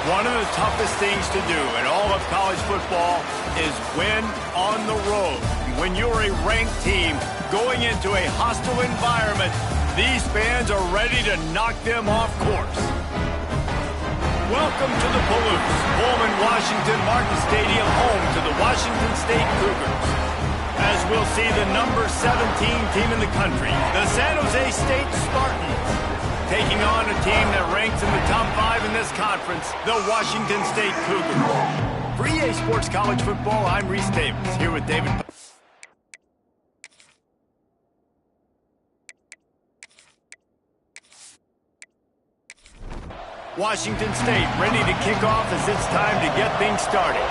One of the toughest things to do in all of college football is win on the road. When you're a ranked team going into a hostile environment, these fans are ready to knock them off course. Welcome to the Palouse, Pullman, Washington Martin Stadium, home to the Washington State Cougars. As we'll see the number 17 team in the country, the San Jose State Spartans, taking on a team that ranks in the top 5 in this conference, the Washington State Cougars. For EA Sports College Football, I'm Reese Davis, here with David. Washington State ready to kick off as it's time to get things started.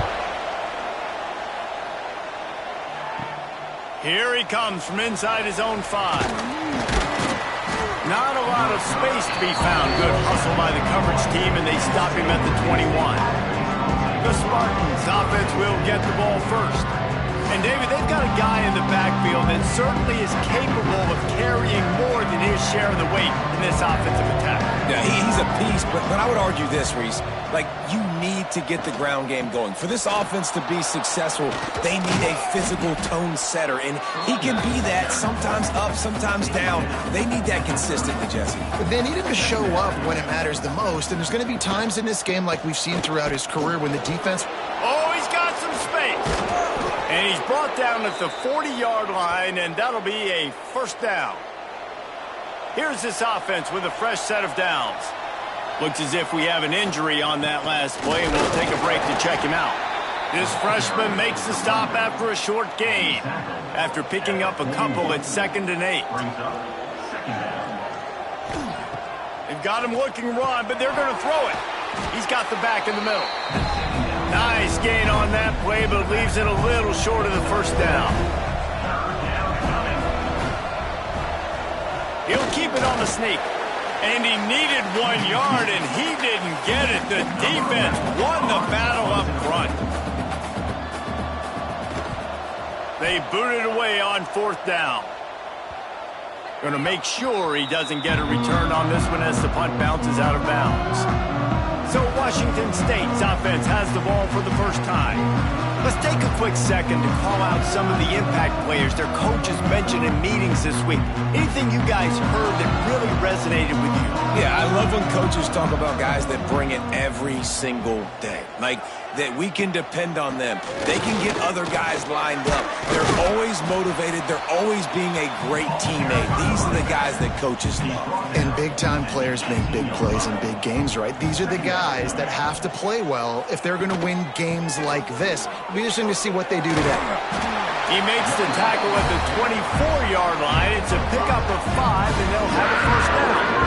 Here he comes from inside his own 5. Not a lot of space to be found. Good hustle by the coverage team, and they stop him at the 21. The Spartans offense will get the ball first. And, David, they've got a guy in the backfield that certainly is capable of carrying more than his share of the weight in this offensive attack. Yeah, he's a beast, but I would argue this, Reese. Like, you need to get the ground game going. For this offense to be successful, they need a physical tone setter, and he can be that, sometimes up, sometimes down. They need that consistently, Jesse. But they need him to show up when it matters the most, and there's going to be times in this game like we've seen throughout his career when the defense... Oh, he's got some space. And he's brought down at the 40-yard line, and that'll be a first down. Here's this offense with a fresh set of downs. Looks as if we have an injury on that last play, and we'll take a break to check him out. This freshman makes the stop after a short gain, after picking up a couple at 2nd and 8. They've got him looking run, but they're going to throw it. He's got the back in the middle. Nice gain on that play, but leaves it a little short of the first down. He'll keep it on the sneak. And he needed 1 yard, and he didn't get it. The defense won the battle up front. They booted away on 4th down. Going to make sure he doesn't get a return on this one as the punt bounces out of bounds. So Washington State's offense has the ball for the first time. Let's take a quick second to call out some of the impact players their coaches mentioned in meetings this week. Anything you guys heard that really resonated with you? Yeah, I love when coaches talk about guys that bring it every single day. Like, that we can depend on them. They can get other guys lined up. They're always motivated. They're always being a great teammate. These are the guys that coaches love. And big-time players make big plays in big games, right? These are the guys that have to play well if they're going to win games like this. It'll be interesting to see what they do today. He makes the tackle at the 24-yard line. It's a pickup of 5, and they'll have a first down.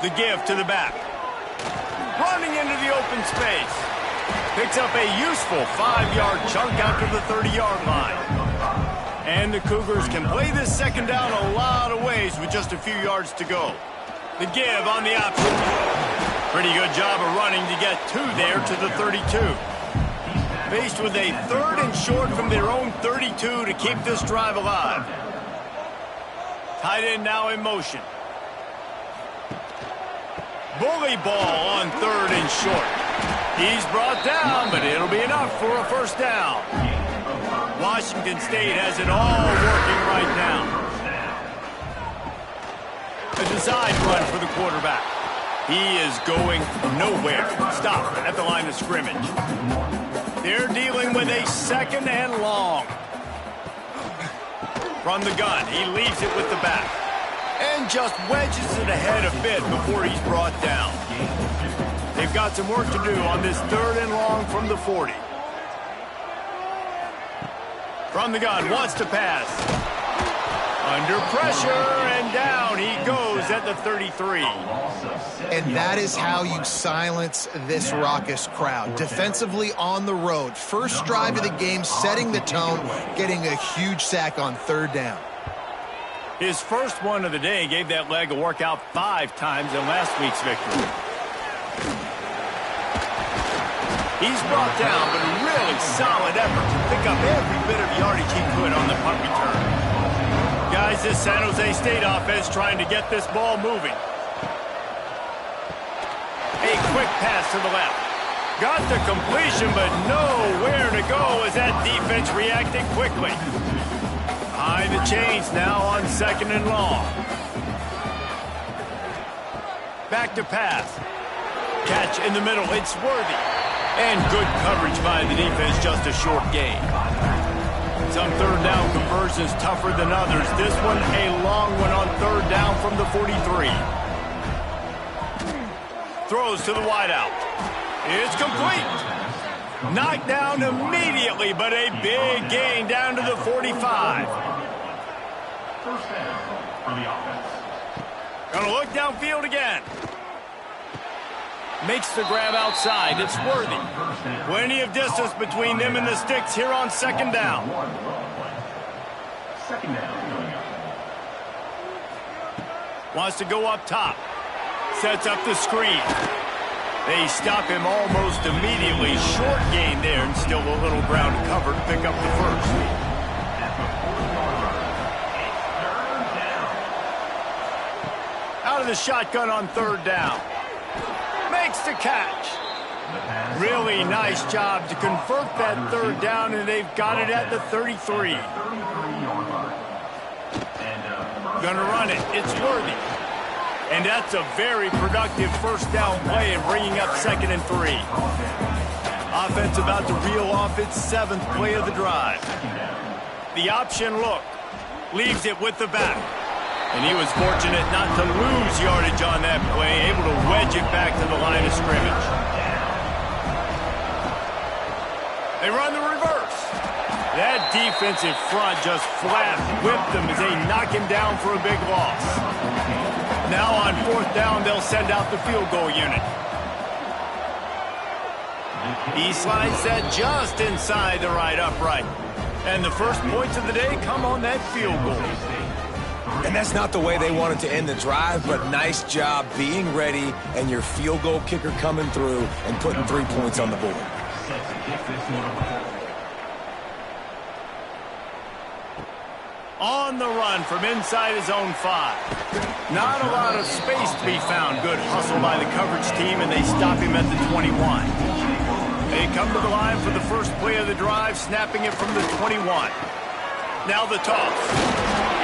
The give to the back. Running into the open space. Picks up a useful 5-yard chunk out to the 30-yard line. And the Cougars can play this second down a lot of ways with just a few yards to go. The give on the option. Pretty good job of running to get 2 there to the 32. Faced with a 3rd and short from their own 32 to keep this drive alive. Tight end now in motion. Bully ball on 3rd and short. He's brought down, but it'll be enough for a first down. Washington State has it all working right now. A design run for the quarterback. He is going nowhere. Stop at the line of scrimmage. They're dealing with a 2nd and long. From the gun, he leaves it with the back. And just wedges it ahead a bit before he's brought down. They've got some work to do on this 3rd and long from the 40. From the gun, wants to pass. Under pressure, and down he goes at the 33. And that is how you silence this raucous crowd. Defensively on the road. First drive of the game, setting the tone, getting a huge sack on 3rd down. His first one of the day gave that leg a workout 5 times in last week's victory. He's brought down, but a really solid effort to pick up every bit of yardage he could on the punt return. Guys, this San Jose State offense trying to get this ball moving. pass to the left. Got the completion, but nowhere to go as that defense reacted quickly. Behind the chains now on 2nd and long. Back to pass. Catch in the middle. It's Worthy. And good coverage by the defense, just a short gain. Some third down conversions tougher than others. This one a long one on 3rd down from the 43. Throws to the wideout. It's complete. Knocked down immediately, but a big gain down to the 45. First down for the offense. Gonna look downfield again. Makes the grab outside. It's Worthy. Plenty of distance between them and the sticks here on 2nd down. Second down. Wants to go up top. Sets up the screen. They stop him almost immediately. Short gain there, and still a little ground to cover to pick up the first. Out of the shotgun on 3rd down. Makes the catch. Really nice job to convert that 3rd down, and they've got it at the 33. Gonna run it. It's Worthy. And that's a very productive 1st down play and bringing up 2nd and 3. Offense about to reel off its 7th play of the drive. The option look. Leaves it with the back. And he was fortunate not to lose yardage on that play, able to wedge it back to the line of scrimmage. They run the reverse. That defensive front just flat whipped them as they knock him down for a big loss. Now on 4th down, they'll send out the field goal unit. He slides that just inside the right upright. And the first points of the day come on that field goal. And that's not the way they wanted to end the drive, but nice job being ready and your field goal kicker coming through and putting 3 points on the board. On the run from inside his own 5. Not a lot of space to be found. Good hustle by the coverage team, and they stop him at the 21. They come to the line for the first play of the drive, snapping it from the 21. Now the toss.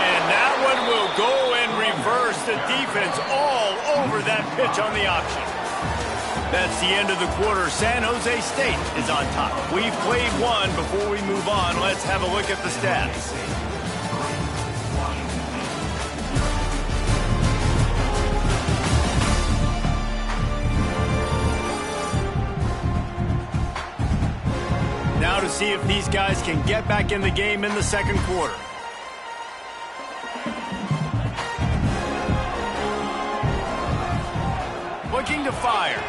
And that one will go and reverse. The defense all over that pitch on the option. That's the end of the quarter. San Jose State is on top. We've played one. Before we move on, let's have a look at the stats. Now to see if these guys can get back in the game in the 2nd quarter. Looking to fire.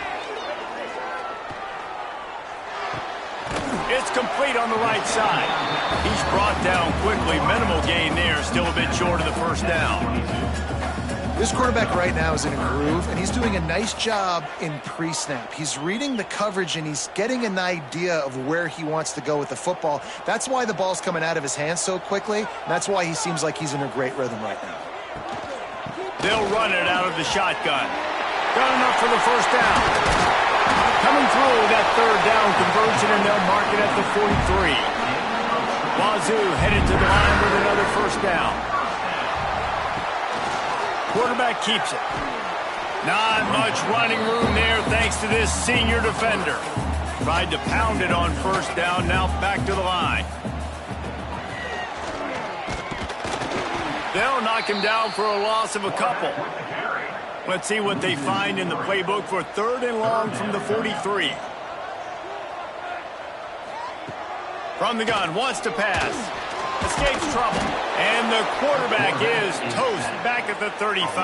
It's complete on the right side. He's brought down quickly. Minimal gain there. Still a bit short of the 1st down. This quarterback right now is in a groove, and he's doing a nice job in pre-snap. He's reading the coverage, and he's getting an idea of where he wants to go with the football. That's why the ball's coming out of his hands so quickly, and that's why he seems like he's in a great rhythm right now. They'll run it out of the shotgun. Got enough for the 1st down. Coming through that 3rd down conversion, and they'll mark it at the 43. Wazoo headed to the line with another 1st down. Quarterback keeps it. Not much running room there thanks to this senior defender. Tried to pound it on 1st down, now back to the line. They'll knock him down for a loss of a couple. Let's see what they find in the playbook for 3rd and long from the 43. From the gun, wants to pass. Escapes trouble. And the quarterback is toast back at the 35.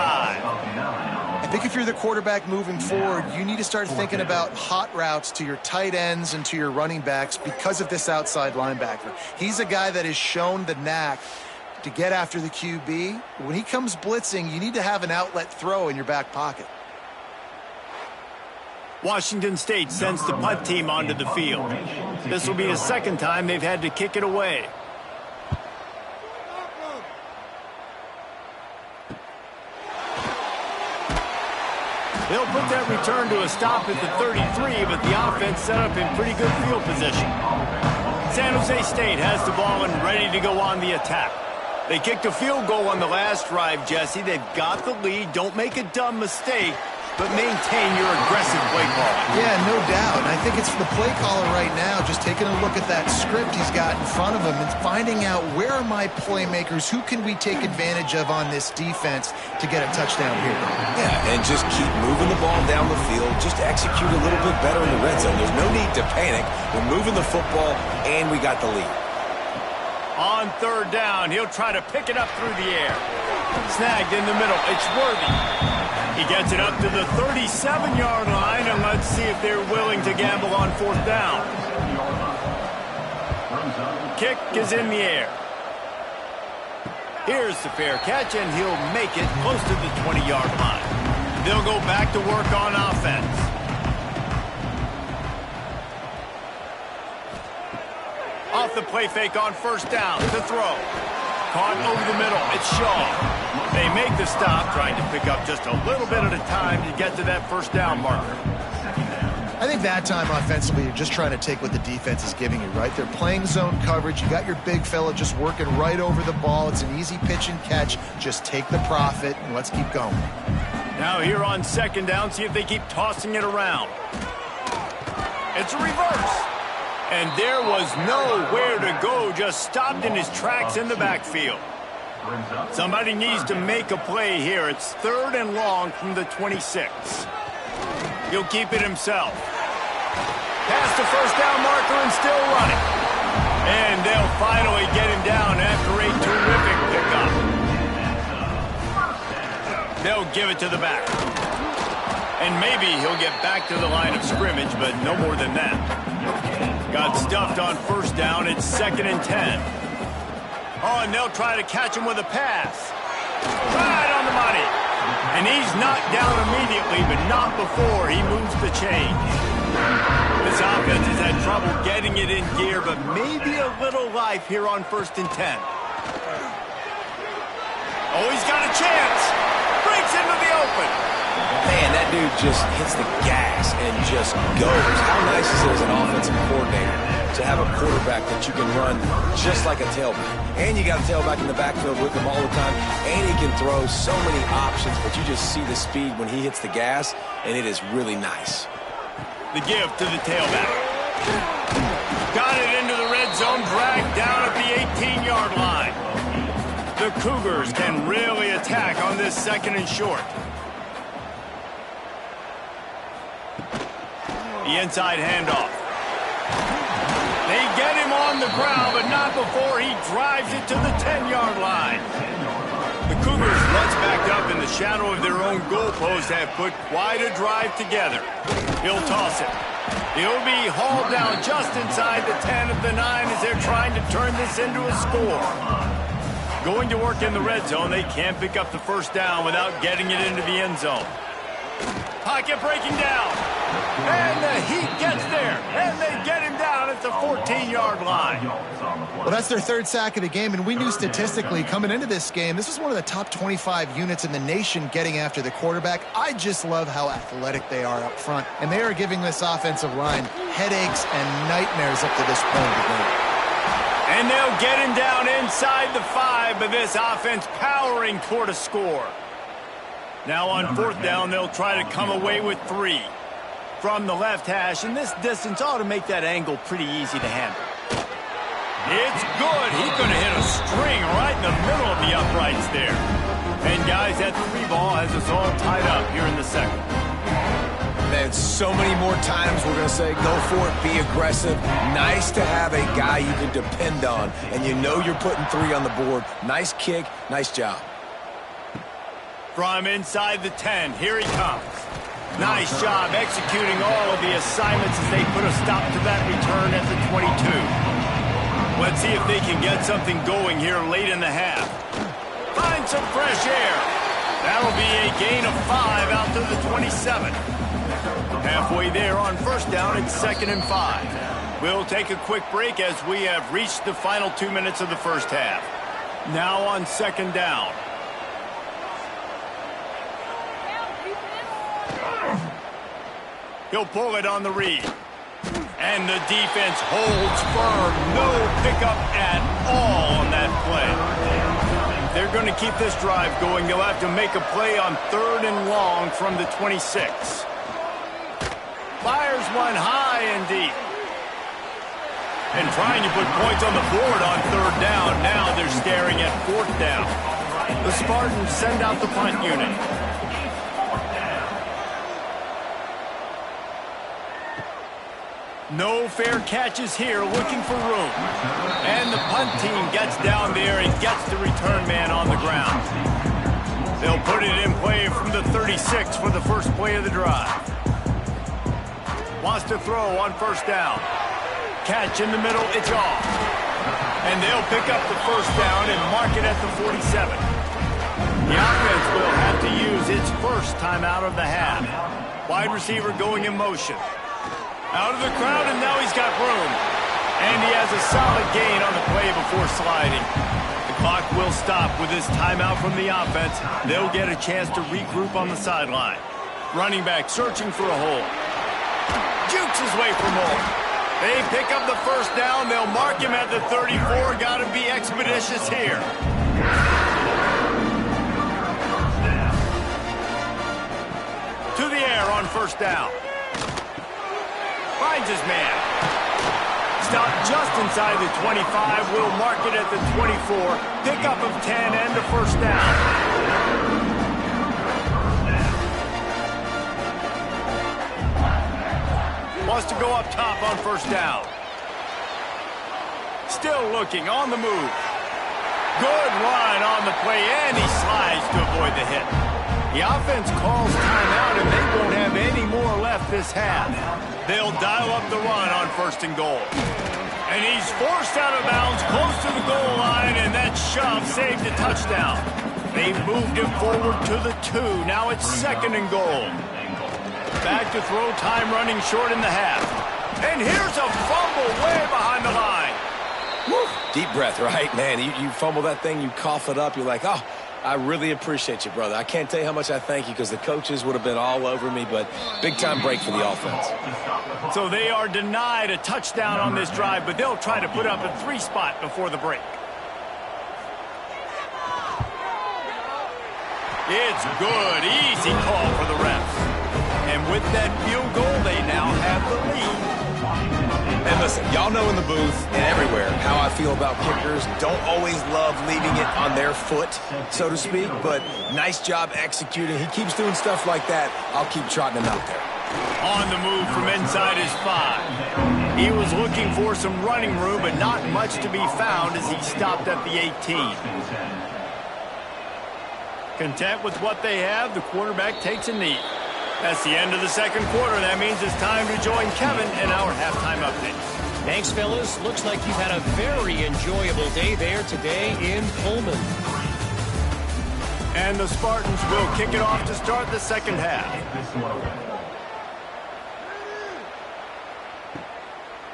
I think if you're the quarterback moving forward, you need to start thinking about hot routes to your tight ends and to your running backs because of this outside linebacker. He's a guy that has shown the knack to get after the QB. When he comes blitzing, you need to have an outlet throw in your back pocket. Washington State sends the punt team onto the field. This will be the 2nd time they've had to kick it away. They'll put that return to a stop at the 33, but the offense set up in pretty good field position. San Jose State has the ball and ready to go on the attack. They kicked a field goal on the last drive, Jesse. They've got the lead. Don't make a dumb mistake, but maintain your aggressive play call. Yeah, no doubt. And I think it's the play caller right now just taking a look at that script he's got in front of him and finding out where are my playmakers, who can we take advantage of on this defense to get a touchdown here. Yeah, and just keep moving the ball down the field. Just execute a little bit better in the red zone. There's no need to panic. We're moving the football, and we got the lead. On third down, he'll try to pick it up through the air. Snagged in the middle. It's Worthy. He gets it up to the 37-yard line, and let's see if they're willing to gamble on fourth down. Kick is in the air. Here's the fair catch, and he'll make it close to the 20-yard line. They'll go back to work on offense. Off the play fake on first down to throw. Caught over the middle. It's Shaw. They make the stop, trying to pick up just a little bit at a time to get to that first down marker. I think that time offensively, you're just trying to take what the defense is giving you, right? They're playing zone coverage. You got your big fella just working right over the ball. It's an easy pitch and catch. Just take the profit, and let's keep going. Now here on second down, see if they keep tossing it around. It's a reverse. And there was nowhere to go, just stopped in his tracks in the backfield. Somebody needs to make a play here. It's third and long from the 26. He'll keep it himself. Past the first down marker and still running. And they'll finally get him down after a terrific pickup. They'll give it to the back. And maybe he'll get back to the line of scrimmage, but no more than that. Got stuffed on first down. It's 2nd and 10. Oh, and they'll try to catch him with a pass. Right on the money. And he's knocked down immediately, but not before he moves the chains. This offense has had trouble getting it in gear, but maybe a little life here on 1st and 10. Oh, he's got a chance. Breaks into the open. Man, that dude just hits the gas and just goes. How nice is it as an offensive coordinator to have a quarterback that you can run just like a tailback? And you got a tailback in the backfield with him all the time, and he can throw so many options, but you just see the speed when he hits the gas, and it is really nice. The give to the tailback. Got it into the red zone, dragged down at the 18-yard line. The Cougars can really attack on this 2nd and short. The inside handoff. They get him on the ground, but not before he drives it to the 10-yard line. The Cougars, once backed up in the shadow of their own goalpost, have put quite a drive together. He'll toss it. He'll be hauled down just inside the 10 of the 9 as they're trying to turn this into a score. Going to work in the red zone, they can't pick up the first down without getting it into the end zone. Pocket breaking down. And the Heat gets there. And they get him down at the 14-yard line. Well, that's their 3rd sack of the game, and we knew statistically coming into this game, this is one of the top 25 units in the nation getting after the quarterback. I just love how athletic they are up front, and they are giving this offensive line headaches and nightmares up to this point of the game. And they'll get him down inside the 5, but this offense powering toward a score. Now on 4th down, they'll try to come away with 3. From the left hash, and this distance ought to make that angle pretty easy to handle. It's good. He's going to hit a string right in the middle of the uprights there. And guys, that 3 ball has us all tied up here in the 2nd. Man, so many more times we're going to say, go for it, be aggressive. Nice to have a guy you can depend on, and you know you're putting 3 on the board. Nice kick, nice job. From inside the 10, here he comes. Nice job executing all of the assignments as they put a stop to that return at the 22. Let's see if they can get something going here late in the half. Find some fresh air. That'll be a gain of 5 out to the 27. Halfway there on first down, it's 2nd and 5. We'll take a quick break as we have reached the final 2 minutes of the first half. Now on 2nd down. He'll pull it on the read. And the defense holds firm. No pickup at all on that play. If they're going to keep this drive going, they'll have to make a play on 3rd and long from the 26. Fires one high and deep. And trying to put points on the board on 3rd down. Now they're staring at 4th down. The Spartans send out the punt unit. No fair catches here, looking for room. And the punt team gets down there and gets the return man on the ground. They'll put it in play from the 36 for the first play of the drive. Wants to throw on 1st down. Catch in the middle, it's off. And they'll pick up the 1st down and mark it at the 47. The offense will have to use its first timeout of the half. Wide receiver going in motion. Out of the crowd, and now he's got room. And he has a solid gain on the play before sliding. The clock will stop with this timeout from the offense. They'll get a chance to regroup on the sideline. Running back searching for a hole. Jukes his way for more. They pick up the 1st down. They'll mark him at the 34. Got to be expeditious here. To the air on 1st down. Finds his man. Stopped just inside the 25. Will mark it at the 24. Pickup of 10 and the 1st down. Wants to go up top on 1st down. Still looking on the move. Good run on the play, and he slides to avoid the hit. The offense calls timeout, and they won't have any more left this half. They'll dial up the run on 1st and goal. And he's forced out of bounds close to the goal line, and that shove saved a touchdown. They've moved him forward to the 2. Now it's 2nd and goal. Back to throw, time running short in the half. And here's a fumble way behind the line. Woo. Deep breath, right? Man, you fumble that thing, you cough it up, you're like, oh, I really appreciate you, brother. I can't tell you how much I thank you because the coaches would have been all over me, but big-time break for the offense. So they are denied a touchdown on this drive, but they'll try to put up a 3 spot before the break. It's good. Easy call for the refs. And with that field goal, they now have the lead. And listen, y'all know in the booth and everywhere how I feel about kickers. Don't always love leaving it on their foot, so to speak, but nice job executing. He keeps doing stuff like that. I'll keep trotting him out there. On the move from inside his 5. He was looking for some running room, but not much to be found as he stopped at the 18. Content with what they have, the quarterback takes a knee. That's the end of the 2nd quarter. That means it's time to join Kevin in our halftime update. Thanks, fellas. Looks like you've had a very enjoyable day there today in Pullman. And the Spartans will kick it off to start the 2nd half.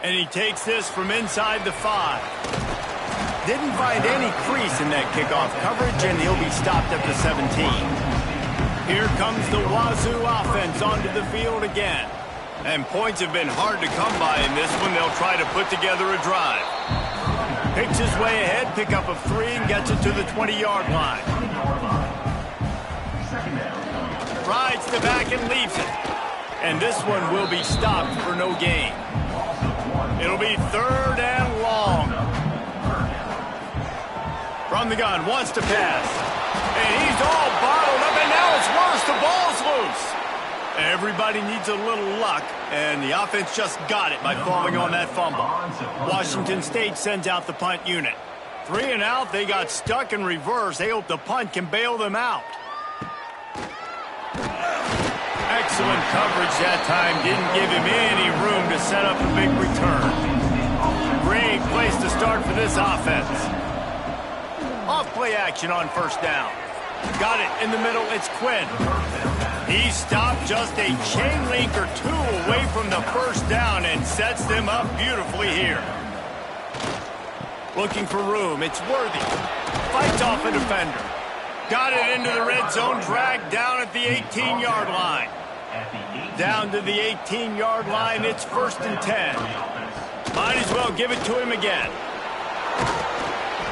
And he takes this from inside the 5. Didn't find any crease in that kickoff coverage, and he'll be stopped at the 17. Here comes the Wazoo offense onto the field again. And points have been hard to come by in this one. They'll try to put together a drive. Picks his way ahead, pick up of 3, and gets it to the 20-yard line. Rides the back and leaves it. And this one will be stopped for no gain. It'll be 3rd and long. From the gun, wants to pass. And he's all bottled up, and now it's worse. The ball's loose. Everybody needs a little luck, and the offense just got it by falling on that fumble. Washington State sends out the punt unit. 3 and out, they got stuck in reverse. They hope the punt can bail them out. Excellent coverage that time. Didn't give him any room to set up a big return. Great place to start for this offense. Off play action on 1st down. Got it in the middle. It's Quinn. He stopped just a chain link or 2 away from the 1st down and sets them up beautifully here. Looking for room. It's Worthy. Fights off a defender. Got it into the red zone. Dragged down at the 18-yard line. Down to the 18-yard line, it's 1st and 10. Might as well give it to him again.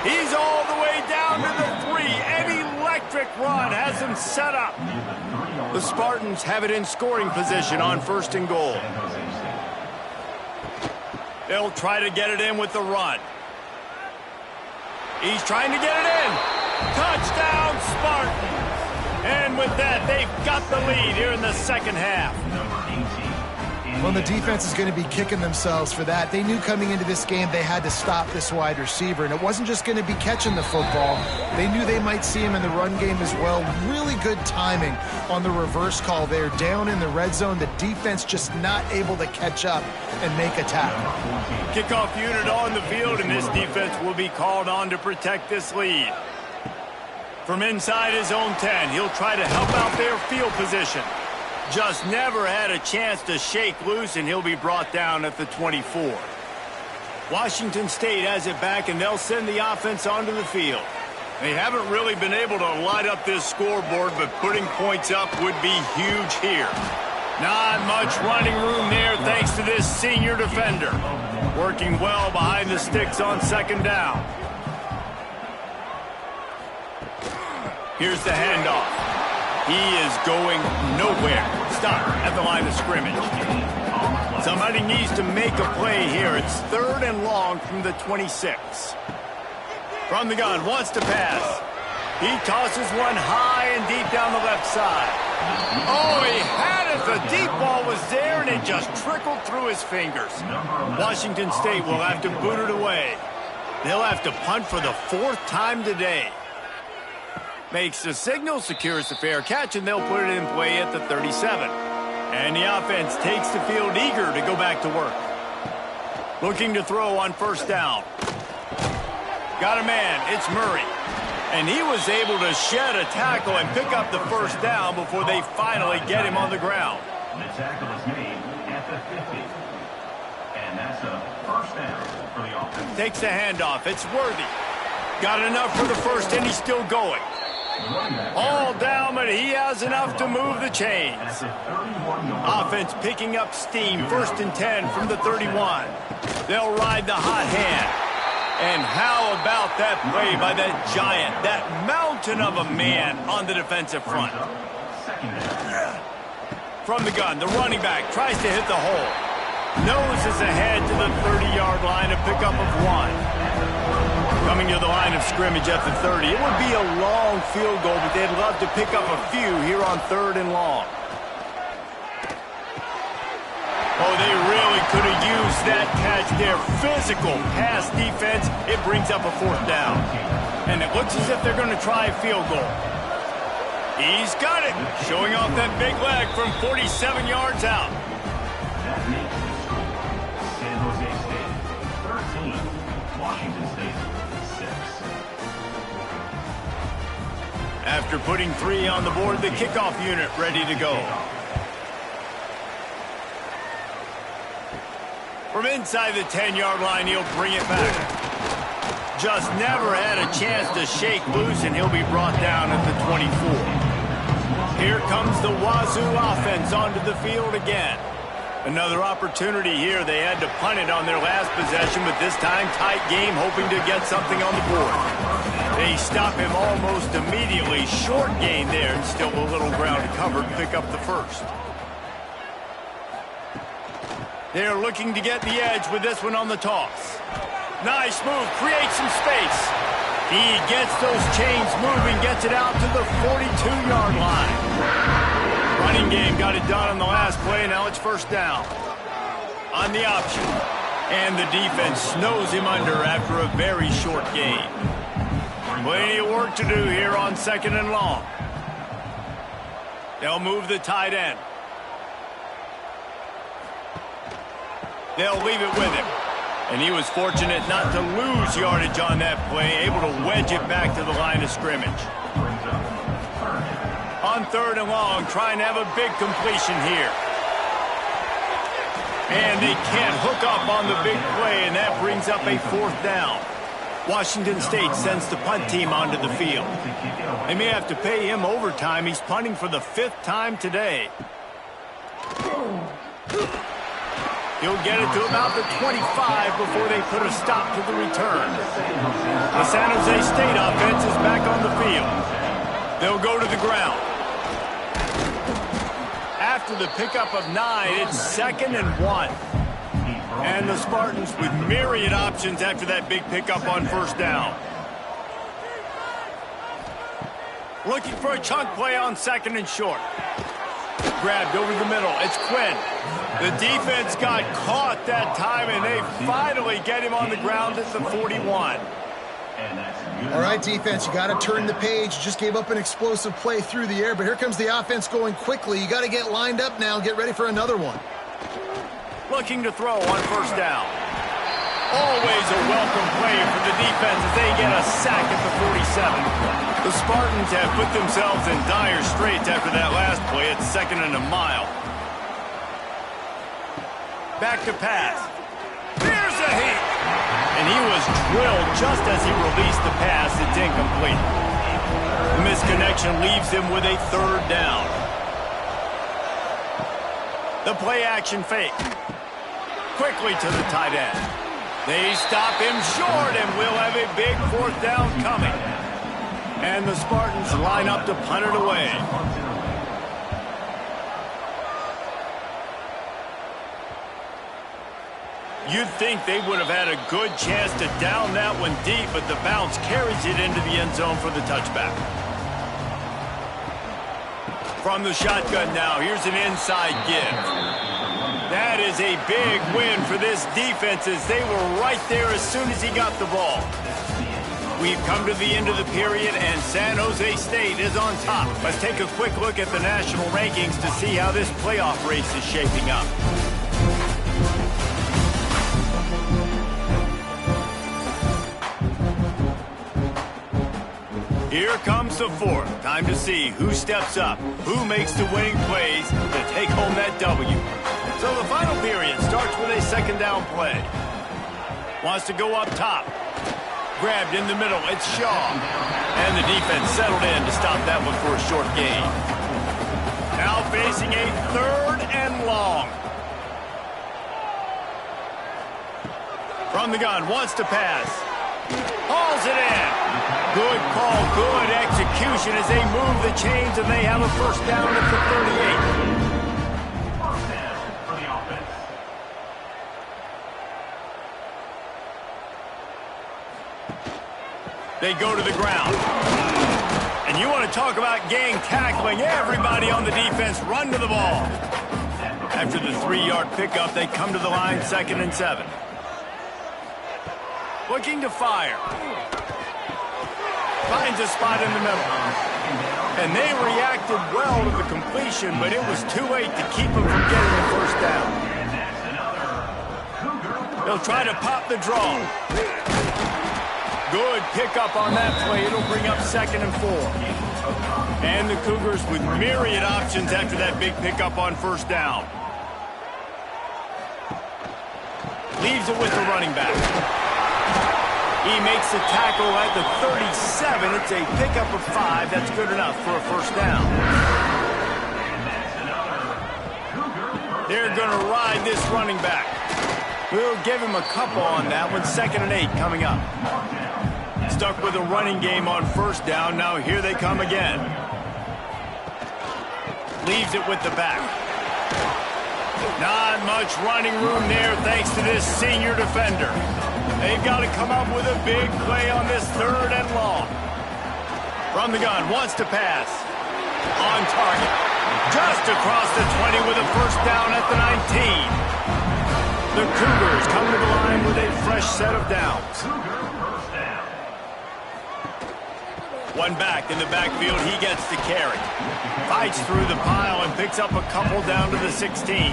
He's all the way down to the 3. An electric run has him set up. The Spartans have it in scoring position on 1st and goal. They'll try to get it in with the run. He's trying to get it in. Touchdown, Spartans. And with that, they've got the lead here in the second half. Well, the defense is going to be kicking themselves for that. They knew coming into this game they had to stop this wide receiver, and it wasn't just going to be catching the football. They knew they might see him in the run game as well. Really good timing on the reverse call there. Down in the red zone, the defense just not able to catch up and make a tackle. Kickoff unit on the field, and this defense will be called on to protect this lead. From inside his own 10, he'll try to help out their field position. Just never had a chance to shake loose, and he'll be brought down at the 24. Washington State has it back, and they'll send the offense onto the field. They haven't really been able to light up this scoreboard, but putting points up would be huge here. Not much running room there thanks to this senior defender. Working well behind the sticks on 2nd down. Here's the handoff. He is going nowhere. Stop at the line of scrimmage. Somebody needs to make a play here. It's 3rd and long from the 26. From the gun, wants to pass. He tosses one high and deep down the left side. Oh, he had it. The deep ball was there, and it just trickled through his fingers. Washington State will have to boot it away. They'll have to punt for the 4th time today. Makes the signal, secures the fair catch, and they'll put it in play at the 37. And the offense takes the field eager to go back to work. Looking to throw on 1st down. Got a man, it's Murray. And he was able to shed a tackle and pick up the 1st down before they finally get him on the ground. The tackle is made at the 50. And that's a 1st down for the offense. Takes the handoff, it's Worthy. Got enough for the 1st, and he's still going. All down, but he has enough to move the chains. Offense picking up steam. 1st and 10 from the 31. They'll ride the hot hand. And how about that play by that giant, that mountain of a man on the defensive front? From the gun, the running back tries to hit the hole. Noses ahead to the 30-yard line, a pickup of 1. Coming to the line of scrimmage at the 30. It would be a long field goal, but they'd love to pick up a few here on 3rd and long. Oh, they really could have used that catch there. Physical pass defense. It brings up a 4th down. And it looks as if they're going to try a field goal. He's got it. Showing off that big leg from 47 yards out. That makes the score. San Jose State 13, Washington State 6. After putting 3 on the board, the kickoff unit ready to go. From inside the 10-yard line, he'll bring it back. Just never had a chance to shake loose, and he'll be brought down at the 24. Here comes the Wazoo offense onto the field again. Another opportunity here. They had to punt it on their last possession, but this time tight game, hoping to get something on the board. They stop him almost immediately. Short gain there, and still a little ground to cover to pick up the 1st. They're looking to get the edge with this one on the toss. Nice move, creates some space. He gets those chains moving, gets it out to the 42-yard line. Running game got it done on the last play, now it's 1st down. On the option. And the defense snows him under after a very short gain. Plenty of work to do here on 2nd and long. They'll move the tight end. They'll leave it with him. And he was fortunate not to lose yardage on that play, able to wedge it back to the line of scrimmage. On 3rd and long, trying to have a big completion here. And they can't hook up on the big play, and that brings up a 4th down. Washington State sends the punt team onto the field. They may have to pay him overtime. He's punting for the 5th time today. He'll get it to about the 25 before they put a stop to the return. The San Jose State offense is back on the field. They'll go to the ground. After the pickup of 9, it's 2nd and 1. And the Spartans with myriad options after that big pickup on first down. Looking for a chunk play on 2nd and short. Grabbed over the middle. It's Quinn. The defense got caught that time, and they finally get him on the ground at the 41. All right, defense, you got to turn the page. You just gave up an explosive play through the air, but here comes the offense going quickly. You got to get lined up now and get ready for another one. Looking to throw on first down. Always a welcome play for the defense as they get a sack at the 47. The Spartans have put themselves in dire straits after that last play at 2nd and a mile. Back to pass. There's a hit. And he was drilled just as he released the pass. It's incomplete. The misconnection leaves him with a 3rd down. The play action fake. Quickly to the tight end. They stop him short, and we'll have a big 4th down coming. And the Spartans line up to punt it away. You'd think they would have had a good chance to down that one deep, but the bounce carries it into the end zone for the touchback. From the shotgun now, here's an inside give. That is a big win for this defense as they were right there as soon as he got the ball. We've come to the end of the period, and San Jose State is on top. Let's take a quick look at the national rankings to see how this playoff race is shaping up. Here comes the 4th. Time to see who steps up, who makes the winning plays to take home that W. So the final period starts with a 2nd down play. Wants to go up top. Grabbed in the middle. It's Shaw. And the defense settled in to stop that one for a short gain. Now facing a 3rd and long. From the gun, wants to pass. Hauls it in. Good call, good execution as they move the chains, and they have a 1st down at the 38. They go to the ground. And you want to talk about gang tackling. Everybody on the defense run to the ball. After the 3-yard pickup, they come to the line 2nd and 7. Looking to fire. Finds a spot in the middle. And they reacted well to the completion, but it was too late to keep them from getting the 1st down. They'll try to pop the draw. Good pickup on that play. It'll bring up 2nd and 4. And the Cougars with myriad options after that big pickup on 1st down. Leaves it with the running back. He makes the tackle at the 37. It's a pickup of 5. That's good enough for a 1st down. They're going to ride this running back. We'll give him a couple on that one. 2nd and 8 coming up. Stuck with a running game on 1st down. Now here they come again. Leaves it with the back. Not much running room there thanks to this senior defender. They've got to come up with a big play on this 3rd and long. From the gun, wants to pass. On target. Just across the 20 with a 1st down at the 19. The Cougars come to the line with a fresh set of downs. One back in the backfield, he gets the carry. Fights through the pile and picks up a couple down to the 16.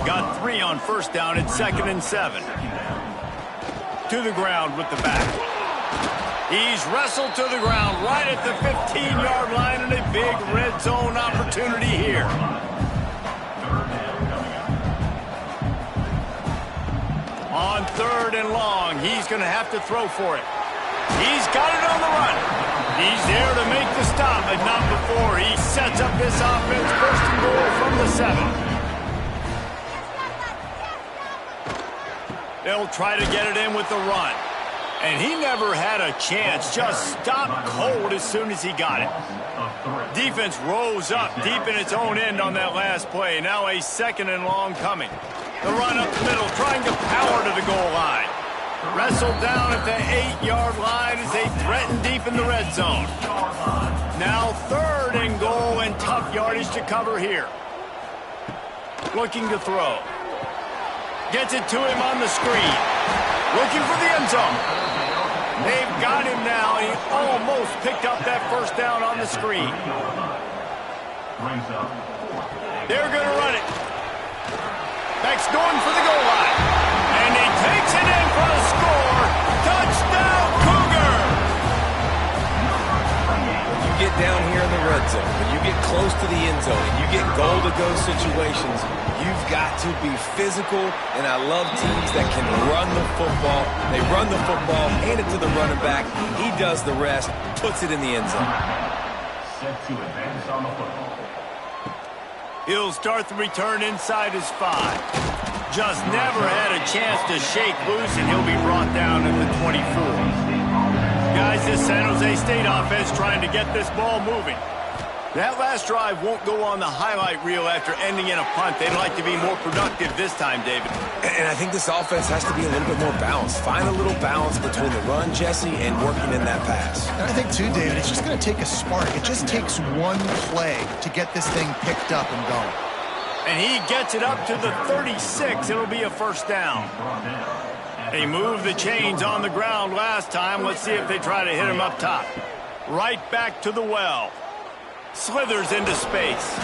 Got 3 on 1st down at 2nd and 7. To the ground with the back. He's wrestled to the ground right at the 15-yard line, and a big red zone opportunity here. On 3rd and long, he's going to have to throw for it. He's got it on the run. He's there to make the stop, but not before. He sets up this offense 1st and goal from the 7. They'll try to get it in with the run. And he never had a chance. Just stopped cold as soon as he got it. Defense rose up deep in its own end on that last play. Now a 2nd and long coming. The run up the middle, trying to power to the goal line. Wrestled down at the 8-yard line as they threaten deep in the red zone. Now 3rd and goal and tough yardage to cover here. Looking to throw. Gets it to him on the screen. Looking for the end zone. They've got him now. He almost picked up that 1st down on the screen. They're going to run it. Beck's going for the goal line. And he takes it in for a score. Touchdown, Cougar! You get down here in the red zone, when you get close to the end zone, and you get goal-to-go situations, you've got to be physical, and I love teams that can run the football. They run the football, hand it to the running back. He does the rest, puts it in the end zone. Set to advance on the football. He'll start the return inside his 5. Just never had a chance to shake loose, and he'll be brought down at the 24. Guys, this San Jose State offense trying to get this ball moving. That last drive won't go on the highlight reel after ending in a punt. They'd like to be more productive this time, David. And I think this offense has to be a little bit more balanced. Find a little balance between the run, Jesse, and working in that pass. And I think, too, David, it's just going to take a spark. It just takes one play to get this thing picked up and going. And he gets it up to the 36. It'll be a 1st down. They moved the chains on the ground last time. Let's see if they try to hit him up top. Right back to the well. Slithers into space.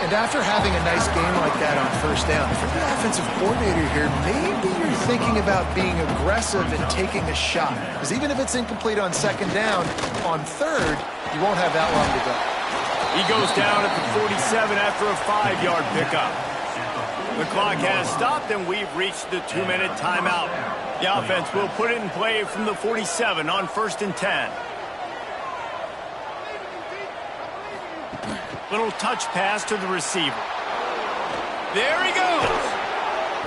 And after having a nice game like that on 1st down, if you're the offensive coordinator here, maybe you're thinking about being aggressive and taking a shot. Because even if it's incomplete on 2nd down, on 3rd, you won't have that long to go. He goes down at the 47 after a 5-yard pickup. The clock has stopped, and we've reached the 2-minute timeout. The offense will put it in play from the 47 on 1st and 10. Little touch pass to the receiver. There he goes.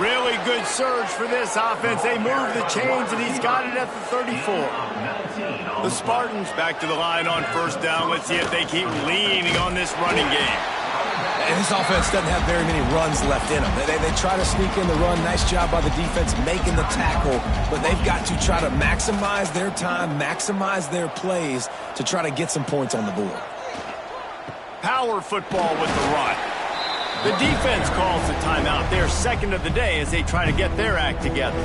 Really good surge for this offense. They move the chains, and he's got it at the 34. The Spartans back to the line on 1st down. Let's see if they keep leaning on this running game. And this offense doesn't have very many runs left in them. They try to sneak in the run. Nice job by the defense making the tackle. But they've got to try to maximize their time, maximize their plays to try to get some points on the board. Power football with the run. The defense calls the timeout. They're 2nd of the day as they try to get their act together.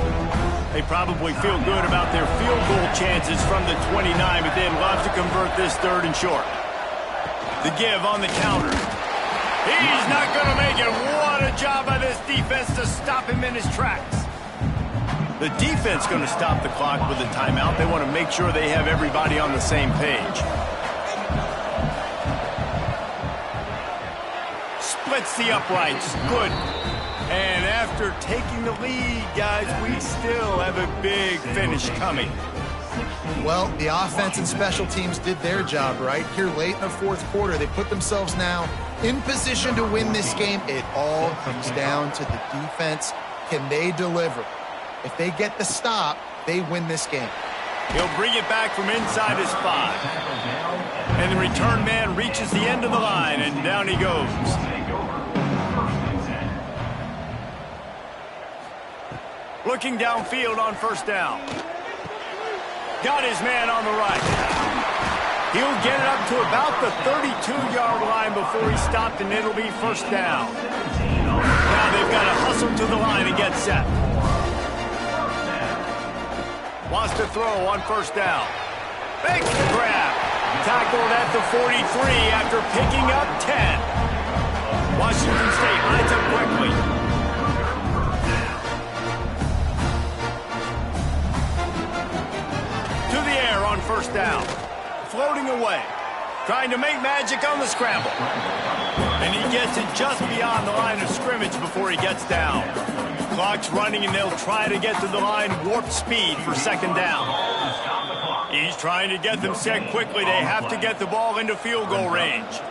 They probably feel good about their field goal chances from the 29, but they'd love to convert this 3rd and short. The give on the counter. He's not going to make it. What a job by this defense to stop him in his tracks. The defense going to stop the clock with a timeout. They want to make sure they have everybody on the same page. Splits the uprights. Good. And after taking the lead, guys, we still have a big finish coming. Well, the offense and special teams did their job, right? Here late in the 4th quarter, they put themselves now in position to win this game. It all comes down to the defense. Can they deliver? If they get the stop, they win this game. He'll bring it back from inside his 5. And the return man reaches the end of the line, and down he goes. Looking downfield on 1st down. Got his man on the right. He'll get it up to about the 32-yard line before he stopped, and it'll be 1st down. Now they've got to hustle to the line and get set. Wants to throw on 1st down. Big grab. Tackled at the 43 after picking up 10. Washington State lines up quickly. To the air on 1st down. Floating away. Trying to make magic on the scramble. And he gets it just beyond the line of scrimmage before he gets down. Clock's running, and they'll try to get to the line warp speed for 2nd down. He's trying to get them set quickly. They have to get the ball into field goal range.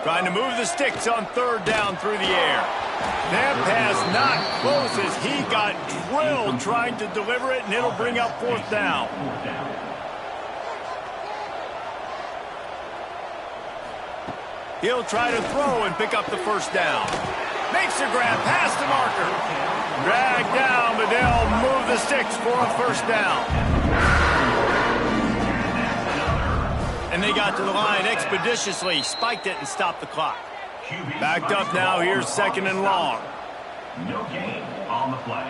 Trying to move the sticks on third down through the air. That pass not close as he got drilled trying to deliver it, and it'll bring up fourth down. He'll try to throw and pick up the first down. Makes a grab past the marker. Drag down, but they'll move the sticks for a first down. And they got to the line expeditiously, spiked it, and stopped the clock. Backed up now, here's second and long. No gain on the play.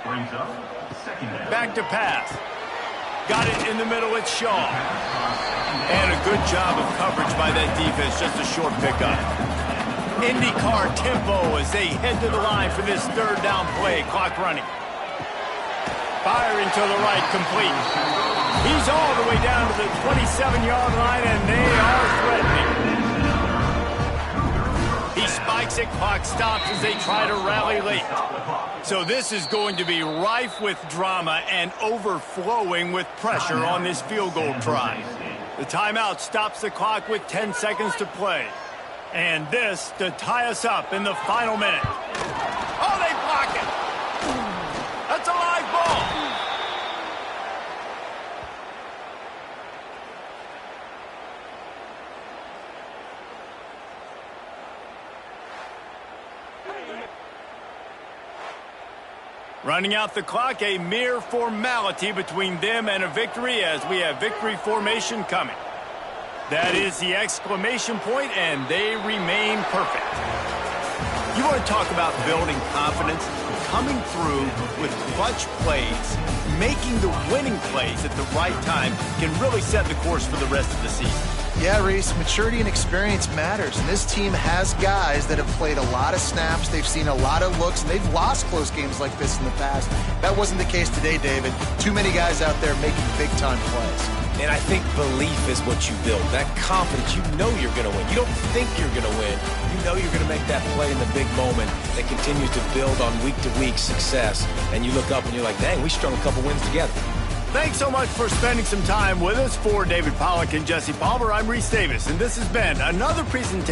Brings up second down. Back to pass. Got it in the middle, it's Shaw. And a good job of coverage by that defense, just a short pickup. IndyCar tempo as they head to the line for this third down play. Clock running. Firing to the right, complete. He's all the way down to the 27-yard line, and they are threatening. He spikes it, clock stops as they try to rally late. So this is going to be rife with drama and overflowing with pressure on this field goal try. The timeout stops the clock with 10 seconds to play. And this to tie us up in the final minute. Oh, they block it! That's a live ball! Running out the clock, a mere formality between them and a victory as we have victory formation coming. That is the exclamation point, and they remain perfect. You want to talk about building confidence? Coming through with clutch plays, making the winning plays at the right time can really set the course for the rest of the season. Yeah, Reese, maturity and experience matters, and this team has guys that have played a lot of snaps, they've seen a lot of looks, and they've lost close games like this in the past. That wasn't the case today, David. Too many guys out there making big-time plays. And I think belief is what you build. That confidence, you know you're going to win. You don't think you're going to win. You know you're going to make that play in the big moment that continues to build on week-to-week success. And you look up and you're like, dang, we strung a couple wins together. Thanks so much for spending some time with us. For David Pollack and Jesse Palmer, I'm Reese Davis, and this has been another presentation